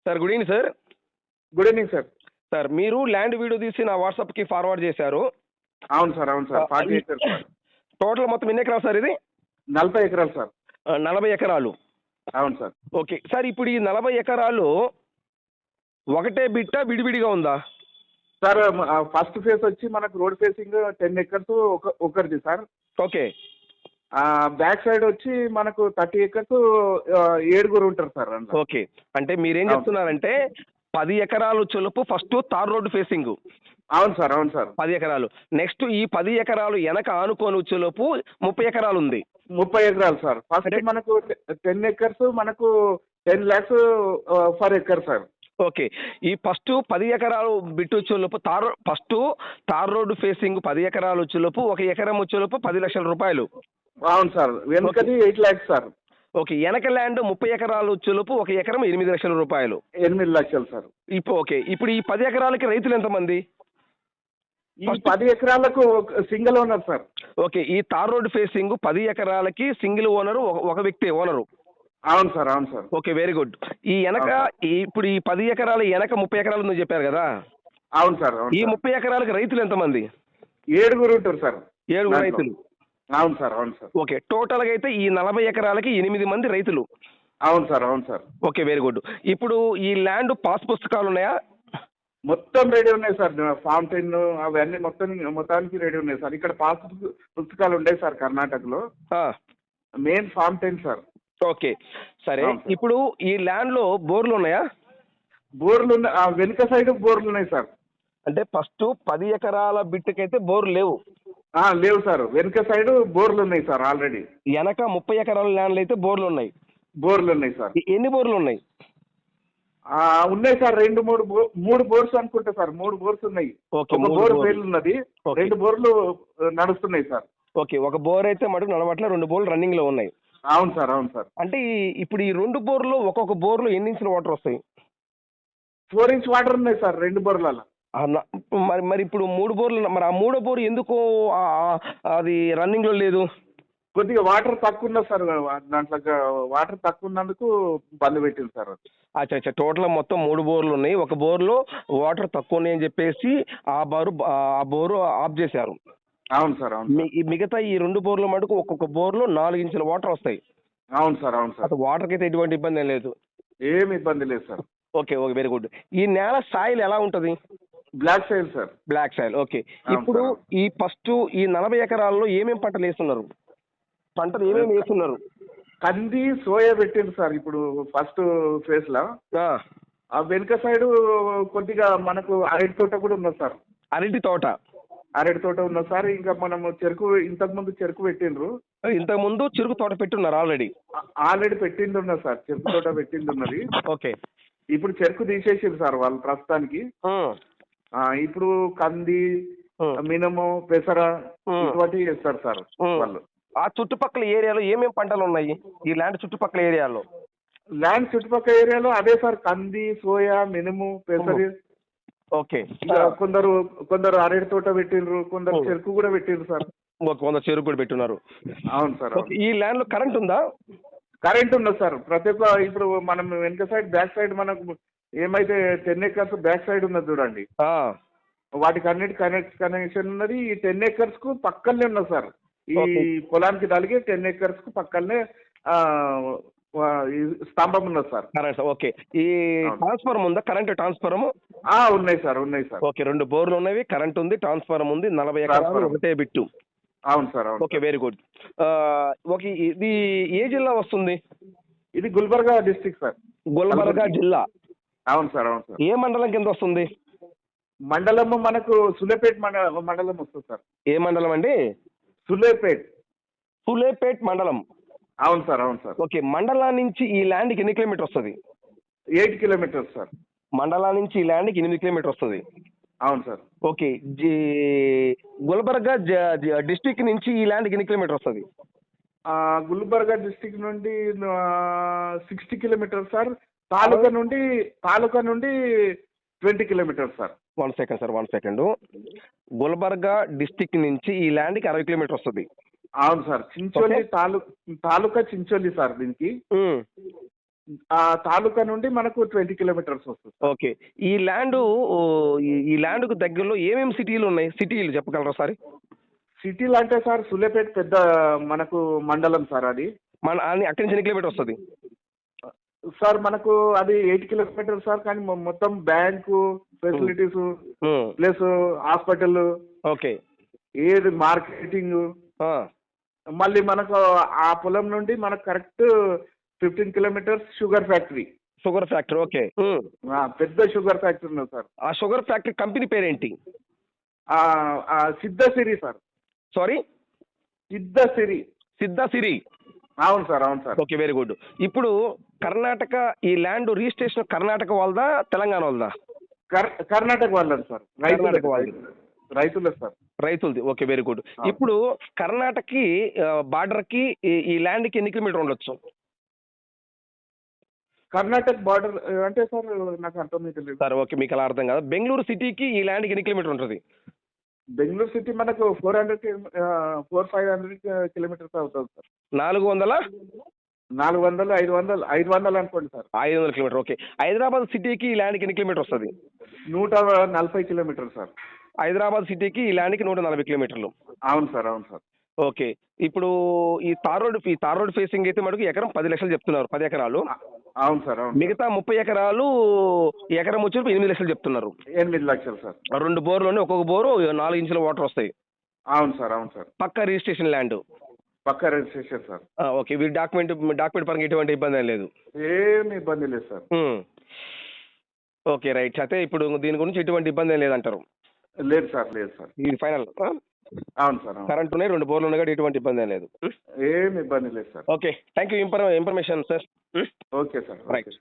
Sir good evening sir. Good evening sir. Sir మీరు land video తీసి నా వాట్సాప్కి ఫార్వర్డ్ చేశారు. అవును సార్, అవును సార్. 40 acres sir. టోటల్ మొత్తం ఎన్ని ఎకరాలు సార్ ఇది? 40 ఎకరాలు సార్. 40 ఎకరాలు. అవును సార్. ఓకే సార్, ఇప్పుడు ఈ 40 ఎకరాలు ఒకటే బిట్ట విడివిడిగా ఉందా? సార్ ఫస్ట్ ఫేజ్ వచ్చి మనకు రోడ్ ఫేసింగ్ 10 ఎకర్స్ ఒకరిది సార్. ఓకే. బ్యాక్ సైడ్ వచ్చి మనకు 30 ఎకర్స్ 7 ఉంటారు సార్ అందులో. ఓకే, అంటే మీరేం చెప్తున్నారంటే 10 ఎకరాలు చొలుపు ఫస్ట్ తార్ రోడ్డు ఫేసింగ్. అవును సార్, అవును సార్. 10 ఎకరాలు. నెక్స్ట్ ఈ 10 ఎకరాలు వెనక ఆనుకొని వచ్చేలోపు 30 ఎకరాలు ఉంది. 30 ఎకరాలు సార్. ఫస్ట్ మనకు 10 ఎకర్స్ మనకు 10 lakhs for acre sir. Okay, ఈ ఫస్ట్ 10 ఎకరాలు బిట్టు వచ్చేలోపు ఫస్ట్ తార్ రోడ్డు ఫేసింగ్ 10 ఎకరాలు వచ్చేలోపు 1 ఎకరం వచ్చేలోపు 10 లక్షల రూపాయలు. అవును సార్. వెనుకది 8 lakhs sir. ఓకే, వెనక ల్యాండ్ 30 ఎకరాలు వచ్చేలోపు 1 ఎకరం 8 లక్షల రూపాయలు. 8 లక్షలు సార్. ఓకే, ఇప్పుడు ఈ 10 ఎకరాలకి రైతులు ఎంతమంది? ఈ 10 ఎకరాలకు సింగిల్ ఓనర్ సార్. ఓకే, ఈ తార్ రోడ్ ఫేసింగ్ 10 ఎకరాలకి సింగిల్ ఓనరు, ఒక వ్యక్తి ఓనరు. అవును సార్, అవును సార్. Okay, very good. ఈ వెనక ఇప్పుడు ఈ 10 ఎకరాల వెనక 30 ఎకరాలు ఉందని చెప్పారు కదా? అవును సార్. ఈ 30 ఎకరాలకి రైతులు ఎంతమంది? 7 ఉంటారు సార్. 7 రైతులు. అవును సార్, అవును సార్. ఓకే, టోటల్గా అయితే ఈ 40 ఎకరాలకి 8 మంది రైతులు. అవును సార్, అవును సార్. Okay, very good. ఇప్పుడు ఈ ల్యాండ్ పాస్ పుస్తకాలు ఉన్నాయా? మొత్తం రెడీ ఉన్నాయి సార్. ఫామ్ 10 అవన్నీ మొత్తానికి రెడీ ఉన్నాయి సార్. ఇక్కడ పాస్ పుస్తకాలు ఉన్నాయి సార్ కర్ణాటకలో. Main form 10 sir. ఓకే, సరే. ఇప్పుడు ఈ ల్యాండ్లో బోర్లు ఉన్నాయా? బోర్లు ఉన్నాయి. వెనుక సైడ్ బోర్లు ఉన్నాయి సార్. అంటే ఫస్ట్ 10 ఎకరాల బిట్టుకైతే బోర్లు లేవు. లేవు సార్. వెనుక సైడ్ బోర్లు ఉన్నాయి సార్ ఆల్రెడీ. వెనక 30 ఎకరాల ల్యాండ్లు అయితే బోర్లు ఉన్నాయి. బోర్లు ఉన్నాయి సార్. ఎన్ని బోర్లు ఉన్నాయి? ఉన్నాయి సార్. 3 బోర్స్ అనుకుంటా సార్. 3 బోర్స్ ఉన్నాయి. ఒక బోర్ ఫెయిల్ ఉన్నది. 2 బోర్లు నడుస్తున్నాయి సార్. ఓకే, ఒక బోర్ అయితే మటుకు నడవట్లే, 2 బోర్లు రన్నింగ్ లో ఉన్నాయి. అవును సార్, అవును సార్. అంటే ఇప్పుడు ఈ 2 బోర్లు ఒక్కొక్క బోర్లు ఎన్ని ఇంచుల వాటర్ వస్తాయి? 4 inch వాటర్ ఉన్నాయి సార్ 2 బోర్లలో. మరి ఇప్పుడు 3 బోర్లు, మరి ఆ 3వ బోర్ ఎందుకు అది రన్నింగ్ లో లేదు? కొద్దిగా వాటర్ తక్కువ ఉన్నది సార్. దాంట్లో వాటర్ తక్కువ ఉన్నందుకు బంద్ పెట్టింది సార్. అచ్చా, టోటల్ మొత్తం 3 బోర్లు ఉన్నాయి. ఒక బోర్లో వాటర్ తక్కువ ఉన్నాయని చెప్పేసి ఆ బోరు ఆఫ్ చేశారు. అవును సార్, అవును. మిగతా ఈ 2 బోర్ల మటుకు ఒక్కొక్క బోర్లో 4 ఇంచుల వాటర్ వస్తాయి. అవును సార్, అవును సార్. అసలు వాటర్కి అయితే ఎటువంటి ఇబ్బంది ఏం లేదు. ఏమి ఇబ్బంది లేదు సార్. Okay, very good. ఈ నేల సాయిల్ ఎలా ఉంటుంది? Black soil sir. Black soil. Okay, ఇప్పుడు ఈ ఫస్ట్ ఈ 40 ఎకరాల్లో ఏమేమి పంటలు వేస్తున్నారు? పంటలు ఏమేమి వేస్తున్నారు? కంది, సోయా పెట్టింది సార్ ఇప్పుడు ఫస్ట్ ఫేజ్ లో. వెనుక సైడ్ కొద్దిగా మనకు అరటి తోట కూడా ఉన్నది సార్. అరటి తోట ఉన్నది సార్. ఇంకా మనము ఇంతకు ముందు చెరుకు పెట్టిండ్రు. ఇంతకు ముందు చెరుకు తోట పెట్టున్నారు ఆల్రెడీ పెట్టింది ఉన్నది సార్. చెరుకు తోట పెట్టింది ఉన్నది. ఓకే, ఇప్పుడు చెరుకు తీసేసింది సార్ వాళ్ళు ప్రస్తుతానికి. ఇప్పుడు కంది, మినుము, పెసర ఇటువంటివి చేస్తారు సార్ వాళ్ళు. ఆ చుట్టుపక్కల ఏరియాలో ఏమేమి పంటలు ఉన్నాయి? ఈ ల్యాండ్ చుట్టుపక్కల ఏరియాలో అదే సార్. కంది, సోయా, మినుము, పెసరి. ఓకే, కొందరు అరటి తోట పెట్టిండ్రు, కొందరు చెరుకు కూడా పెట్టిండ్రు సార్. కొందరు చెరుకు కూడా పెట్టున్నారు. అవును సార్. ఈ ల్యాండ్ లో కరెంట్ ఉందా? కరెంట్ ఉన్నది సార్. ప్రతి ఒక్క ఇప్పుడు మనం వెనక సైడ్ బ్యాక్ సైడ్ మనకు ఏమైతే 10 acres బ్యాక్ సైడ్ ఉన్నది చూడండి, వాటికి అన్నిటి కనెక్షన్ ఉన్నది. ఈ 10 acres కు పక్కనే ఉన్నది సార్. ఈ పొలానికి తలిగి 10 acres కు పక్కనే స్తంభం ఉన్నది సార్. ఓకే, ఈ ట్రాన్స్ఫార్మర్ ఉందా? కరెంట్ ట్రాన్స్ఫార్మర్ ఉన్నాయి సార్. ఓకే, 2 బోర్లు ఉన్నవి, కరెంట్ ఉంది, ట్రాన్స్ఫార్మర్ ఉంది, 40 ఎకరాలు ఒకటే బిట్టు. అవును sir. Okay, very good. Okay, ఇది ఏ జిల్లా వస్తుంది? ఇది గుల్బర్గా డిస్ట్రిక్ట్ సార్. గుల్బర్గా జిల్లా. అవును సార్, అవును సార్. ఏ మండలం కింద వస్తుంది? మండలము మనకు సులేపేట్ మండలం వస్తుంది సార్. ఏ మండలం అండి? సులేపేట్ మండలం. అవును సార్, అవును సార్. ఓకే, మండలం నుంచి ఈ ల్యాండ్కి ఎన్ని కిలోమీటర్ వస్తుంది? 8 kilometers సార్. మండలం నుంచి ఈ ల్యాండ్కి 8 కిలోమీటర్ వస్తుంది. అవును సార్. ఓకే, గుల్బర్గా డిస్టిక్ నుంచి ఈ ల్యాండ్కి ఎన్ని కిలోమీటర్ వస్తుంది? గుల్బర్గా డిస్టిక్ నుండి 60 kilometers సార్. తాలూకా నుండి 20 kilometers sir. 1 second. Gulbarga district నుంచి ఈ ల్యాండ్కి 60 కిలోమీటర్ వస్తుంది. అవును సార్. చించోలి తాలూకా చించోలి సార్. దీనికి తాలూకా నుండి మనకు 20 కిలోమీటర్స్ వస్తుంది. ఓకే. ఈ ల్యాండు ఈ ల్యాండ్కు దగ్గరలో ఏమేమి సిటీలు ఉన్నాయి? సిటీలు చెప్పగలరా ఒకసారి? సిటీలు అంటే సార్ సులేపేట్ పెద్ద మనకు మండలం సార్ అది. అక్కడి నుంచి ఎన్ని కిలోమీటర్ వస్తుంది? సార్ మనకు అది 8 కిలోమీటర్ సార్. కానీ మొత్తం bank facilities plus hospital, okay, ఏది మార్కెటింగ్, మళ్ళీ మనకు ఆ పొలం నుండి మనకు correct 15 kilometres sugar factory. Sugar factory, okay. పెద్ద షుగర్ ఫ్యాక్టరీ ఉంది సార్. ఆ షుగర్ ఫ్యాక్టరీ కంపెనీ పేరేంటి? సిద్ధసిరి సార్. సారీ, సిద్ధసిరి. అవును సార్, అవును సార్. Okay, very good. ఇప్పుడు కర్ణాటక ఈ ల్యాండ్ రిజిస్ట్రేషన్ కర్ణాటక వాళ్ళదా తెలంగాణ వాళ్ళదా? కర్ణాటక వాళ్ళది సార్. రైతులే సార్. రైతులది. Okay, very good. ఇప్పుడు కర్ణాటకకి బార్డర్కి ఈ ల్యాండ్కి ఎన్ని కిలోమీటర్ ఉండొచ్చు? కర్ణాటక బార్డర్ అంటే సార్ నాకు అర్థం తెలియదు సార్. ఓకే, మీకు అలా అర్థం కాదు. బెంగళూరు సిటీకి ఈ ల్యాండ్కి ఎన్ని కిలోమీటర్ ఉంటుంది? బెంగళూరు సిటీ మనకు 400-500 కిలోమీటర్స్ అవుతుంది సార్. 400 500 అనుకోండి సార్. 500 కిలోమీటర్. ఓకే. హైదరాబాద్ సిటీకి ఈ ల్యాండ్కి ఎన్ని కిలోమీటర్ వస్తుంది? 140 కిలోమీటర్ సార్. హైదరాబాద్ సిటీకి ఈ ల్యాండ్కి 140 కిలోమీటర్లు. అవును సార్, అవును సార్. ఓకే. ఇప్పుడు ఈ తార్ రోడ్ ఫేసింగ్ అయితే మటుకు ఎకరం 10 లక్షలు చెప్తున్నారు, 10 ఎకరాలు. అవును సార్, అవును. మిగతా 30 ఎకరాలు ఎకరం వచ్చి 8 లక్షలు చెప్తున్నారు. 8 లక్షలు సార్. 2 బోర్లోనే ఒక్కొక్క బోరు 4 ఇంచుల వాటర్ వస్తాయి. అవును సార్, అవును సార్. పక్క రిజిస్ట్రేషన్ ల్యాండ్. పక్క రిజిస్ట్రేషన్ సార్. ఓకే. వీరి డాక్యుమెంట్ పరంగా ఎటువంటి ఇబ్బంది ఏం లేదు. ఏమి ఇబ్బంది లేదు సార్. Okay, right. అయితే ఇప్పుడు దీని గురించి ఎటువంటి ఇబ్బంది ఏం లేదంటారు? లేదు సార్, లేదు సార్. ఇది ఫైనల్. అవును సార్. కరెంట్ ఉన్నాయి, 2 బోర్లు ఉన్నాయి, ఎటువంటి ఇబ్బంది ఏం లేదు. ఏమి ఇబ్బంది లేదు sir. Okay, thank you information sir. Okay sir. Right.